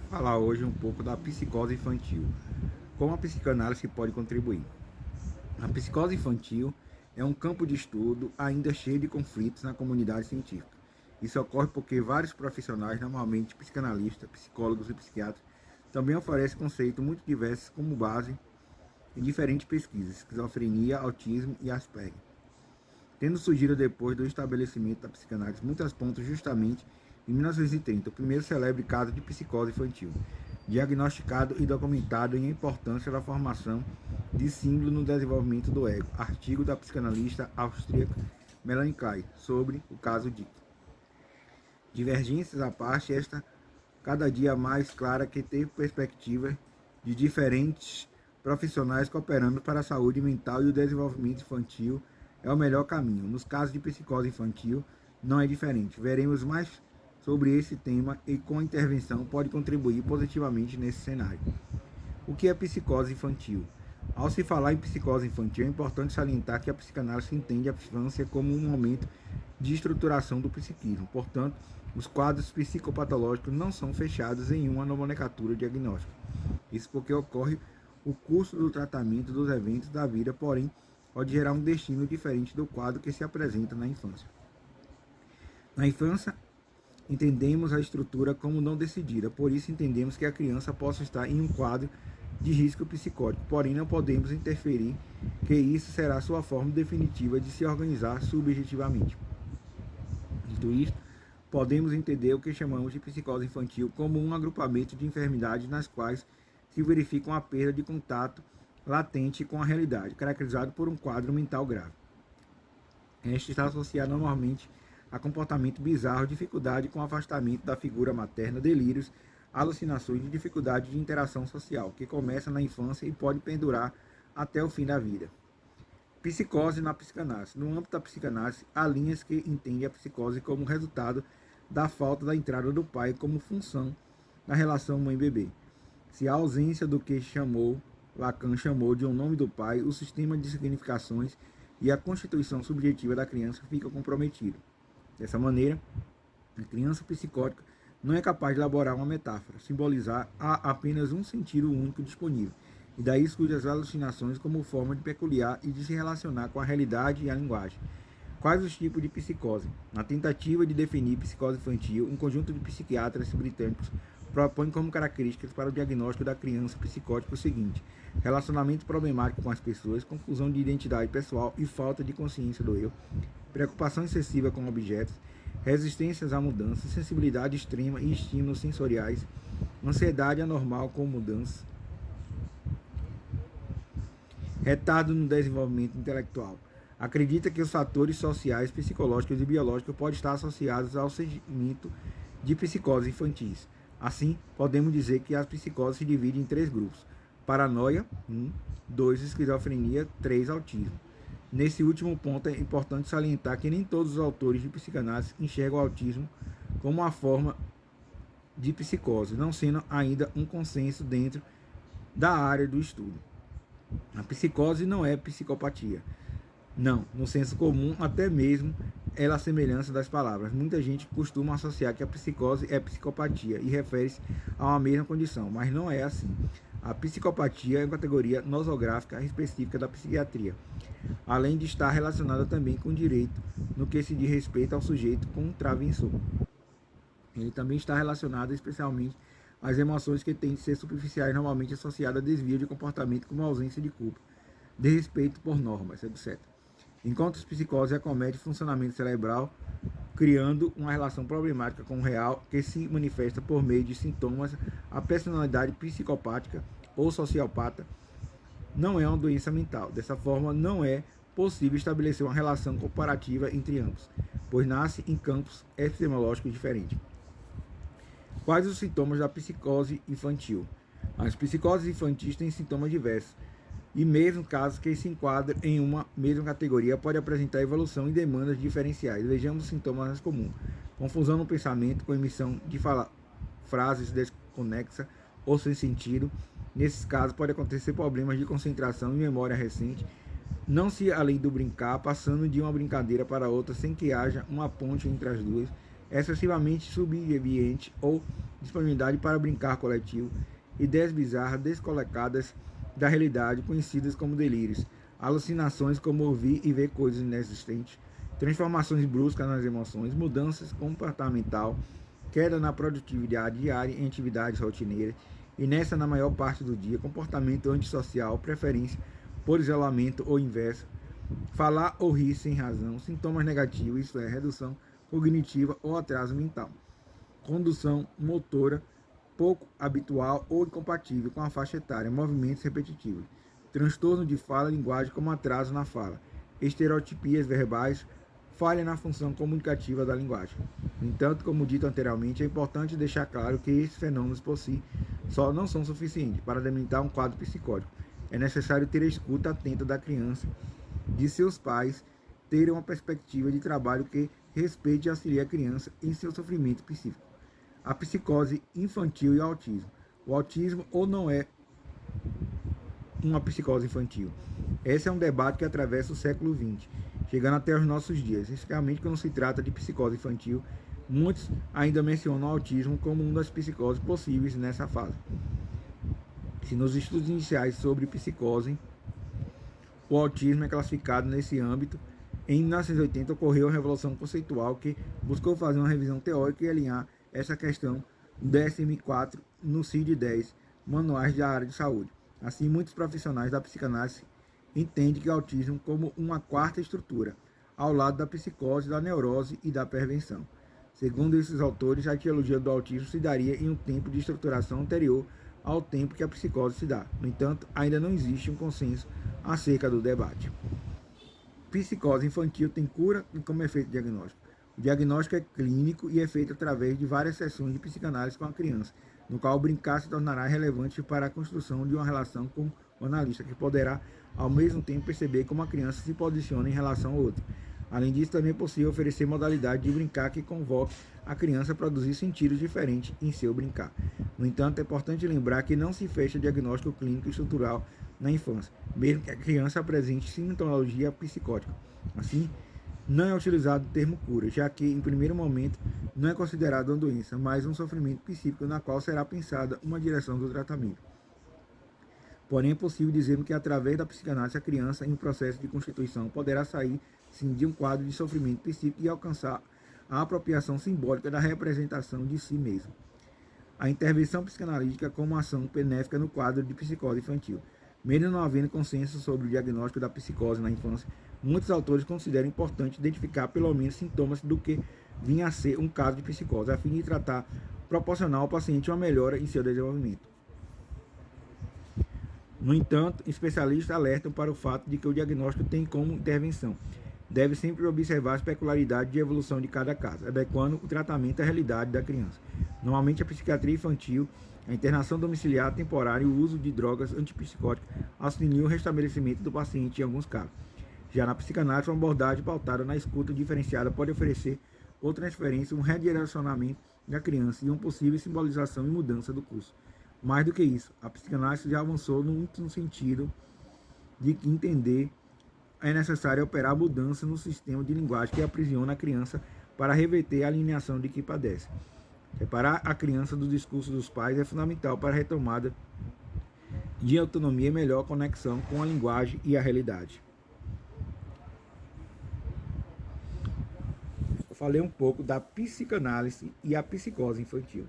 falar hoje um pouco da psicose infantil. Como a psicanálise pode contribuir. A psicose infantil é um campo de estudo ainda cheio de conflitos na comunidade científica. Isso ocorre porque vários profissionais, normalmente psicanalistas, psicólogos e psiquiatras, também oferecem conceitos muito diversos como base em diferentes pesquisas, esquizofrenia, autismo e Asperger, tendo surgido depois do estabelecimento da psicanálise. Muitas pontas justamente em 1930, o primeiro célebre caso de psicose infantil, diagnosticado e documentado em a importância da formação de símbolo no desenvolvimento do ego, artigo da psicanalista austríaca Melanie Klein sobre o caso Dick. Divergências à parte, esta cada dia mais clara que teve perspectiva de diferentes profissionais cooperando para a saúde mental e o desenvolvimento infantil é o melhor caminho. Nos casos de psicose infantil, não é diferente. Veremos mais sobre esse tema e com a intervenção pode contribuir positivamente nesse cenário. O que é psicose infantil? Ao se falar em psicose infantil, é importante salientar que a psicanálise entende a infância como um momento de estruturação do psiquismo. Portanto, os quadros psicopatológicos não são fechados em uma nomenclatura diagnóstica. Isso porque ocorre o curso do tratamento dos eventos da vida, porém, pode gerar um destino diferente do quadro que se apresenta na infância. Na infância, entendemos a estrutura como não decidida, por isso entendemos que a criança possa estar em um quadro de risco psicótico, porém não podemos interferir que isso será sua forma definitiva de se organizar subjetivamente. Dito isto, podemos entender o que chamamos de psicose infantil como um agrupamento de enfermidades nas quais se verifica uma perda de contato latente com a realidade, caracterizado por um quadro mental grave. Este está associado normalmente a comportamento bizarro, dificuldade com afastamento da figura materna, delírios, alucinações e dificuldade de interação social, que começa na infância e pode perdurar até o fim da vida. Psicose na psicanálise. No âmbito da psicanálise, há linhas que entendem a psicose como resultado da falta da entrada do pai como função na relação mãe-bebê. Se a ausência do que Lacan chamou de um nome do pai, o sistema de significações e a constituição subjetiva da criança fica comprometido. Dessa maneira, a criança psicótica não é capaz de elaborar uma metáfora, simbolizar há apenas um sentido único disponível, e daí surgem as alucinações como forma de peculiar e de se relacionar com a realidade e a linguagem. Quais os tipos de psicose? Na tentativa de definir psicose infantil, um conjunto de psiquiatras britânicos propõe como características para o diagnóstico da criança psicótica o seguinte: relacionamento problemático com as pessoas, confusão de identidade pessoal e falta de consciência do eu, preocupação excessiva com objetos, resistências à mudança, sensibilidade extrema e estímulos sensoriais, ansiedade anormal com mudança, retardo no desenvolvimento intelectual. Acredita que os fatores sociais, psicológicos e biológicos podem estar associados ao surgimento de psicoses infantis. Assim, podemos dizer que as psicoses se dividem em 3 grupos: paranoia, 1, 2, esquizofrenia, 3, autismo. Nesse último ponto, é importante salientar que nem todos os autores de psicanálise enxergam o autismo como uma forma de psicose, não sendo ainda um consenso dentro da área do estudo. A psicose não é psicopatia. Não, no senso comum, até mesmo ela a semelhança das palavras. Muita gente costuma associar que a psicose é psicopatia e refere-se a uma mesma condição, mas não é assim. A psicopatia é uma categoria nosográfica específica da psiquiatria, além de estar relacionada também com o direito no que se diz respeito ao sujeito contraventor. Ele também está relacionado especialmente às emoções que têm de ser superficiais, normalmente associadas a desvio de comportamento como ausência de culpa, desrespeito por normas, etc. Enquanto os psicoses acometem o funcionamento cerebral, criando uma relação problemática com o real que se manifesta por meio de sintomas, a personalidade psicopática ou sociopata não é uma doença mental. Dessa forma, não é possível estabelecer uma relação comparativa entre ambos, pois nasce em campos epistemológicos diferentes. Quais os sintomas da psicose infantil? As psicoses infantis têm sintomas diversos, e mesmo casos que se enquadram em uma mesma categoria pode apresentar evolução e demandas diferenciais. Vejamos os sintomas mais comuns: confusão no pensamento, com emissão de frases desconexas ou sem sentido. Nesses casos pode acontecer problemas de concentração e memória recente, não se além do brincar, passando de uma brincadeira para outra sem que haja uma ponte entre as duas, excessivamente subserviente ou disponibilidade para brincar coletivo, ideias bizarras descolocadas da realidade, conhecidas como delírios, alucinações como ouvir e ver coisas inexistentes, transformações bruscas nas emoções, mudanças comportamental, queda na produtividade diária em atividades rotineiras, e nessa na maior parte do dia, comportamento antissocial, preferência por isolamento ou inverso, falar ou rir sem razão, sintomas negativos, isto é, redução cognitiva ou atraso mental, condução motora pouco habitual ou incompatível com a faixa etária, movimentos repetitivos, transtorno de fala e linguagem como atraso na fala, estereotipias verbais, falha na função comunicativa da linguagem. No entanto, como dito anteriormente, é importante deixar claro que esses fenômenos por si só não são suficientes para delimitar um quadro psicótico. É necessário ter a escuta atenta da criança, de seus pais, ter uma perspectiva de trabalho que respeite e auxilie a criança em seu sofrimento psíquico. A psicose infantil e o autismo. O autismo ou não é uma psicose infantil? Esse é um debate que atravessa o século XX, chegando até os nossos dias. Especialmente quando se trata de psicose infantil, muitos ainda mencionam o autismo como uma das psicoses possíveis nessa fase. Se nos estudos iniciais sobre psicose, o autismo é classificado nesse âmbito, em 1980 ocorreu a revolução conceitual que buscou fazer uma revisão teórica e alinhar essa questão do DSM-4 no CID-10, manuais da área de saúde. Assim, muitos profissionais da psicanálise entendem que o autismo como uma quarta estrutura, ao lado da psicose, da neurose e da prevenção. Segundo esses autores, a etiologia do autismo se daria em um tempo de estruturação anterior ao tempo que a psicose se dá. No entanto, ainda não existe um consenso acerca do debate. Psicose infantil tem cura e como efeito diagnóstico. O diagnóstico é clínico e é feito através de várias sessões de psicanálise com a criança, no qual o brincar se tornará relevante para a construção de uma relação com o analista, que poderá, ao mesmo tempo, perceber como a criança se posiciona em relação ao outro. Além disso, também é possível oferecer modalidade de brincar que convoque a criança a produzir sentidos diferentes em seu brincar. No entanto, é importante lembrar que não se fecha diagnóstico clínico estrutural na infância, mesmo que a criança apresente sintomatologia psicótica. Assim, não é utilizado o termo cura, já que, em primeiro momento, não é considerado uma doença, mas um sofrimento psíquico na qual será pensada uma direção do tratamento. Porém, é possível dizer que, através da psicanálise, a criança, em um processo de constituição, poderá sair, sim, de um quadro de sofrimento psíquico e alcançar a apropriação simbólica da representação de si mesmo. A intervenção psicanalítica como ação benéfica no quadro de psicose infantil. Mesmo não havendo consenso sobre o diagnóstico da psicose na infância, muitos autores consideram importante identificar pelo menos sintomas do que vinha a ser um caso de psicose, a fim de tratar proporcionar ao paciente uma melhora em seu desenvolvimento. No entanto, especialistas alertam para o fato de que o diagnóstico tem como intervenção. Deve sempre observar as peculiaridades de evolução de cada caso, adequando o tratamento à realidade da criança. Normalmente, a psiquiatria infantil, a internação domiciliar temporária e o uso de drogas antipsicóticas auxiliam o restabelecimento do paciente em alguns casos. Já na psicanálise, uma abordagem pautada na escuta diferenciada pode oferecer ou transferência, um redirecionamento da criança e uma possível simbolização e mudança do curso. Mais do que isso, a psicanálise já avançou muito no sentido de que entender é necessário operar mudança no sistema de linguagem que aprisiona a criança para reverter a alienação de que padece. Separar a criança do discurso dos pais é fundamental para a retomada de autonomia e melhor conexão com a linguagem e a realidade. Eu falei um pouco da psicanálise e a psicose infantil.